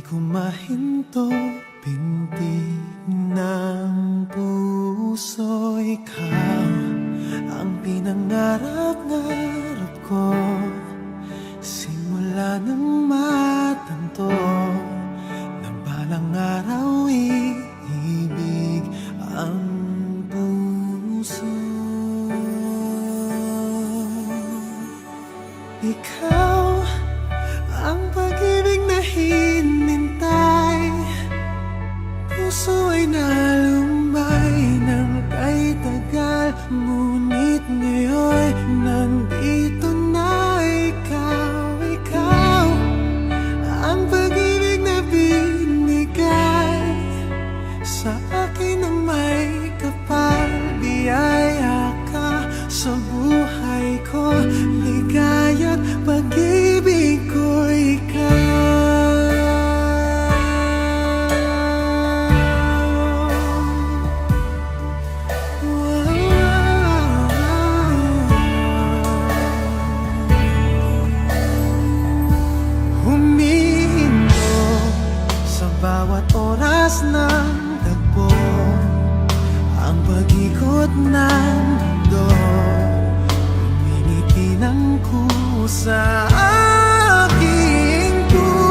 ko mahinto, binti ng puso. Ikaw ang pinangarap-ngarap ko, simula nang matanto na balang araw iibig ang puso. Ikaw ang pag-ibig na hinintay, puso ay nalumbay ng kay tagal. Ngunit ngayon nandito na ikaw. Ikaw ang pag-ibig na binigay sa akin ng may kapal. Biyaya ka sa buhay ko, ligaya't pag-ibig ko ikaw. Humihinto sa bawat oras ng tagpo, ang pag-ikot ng mundo, humingiti ng kusa aking puso.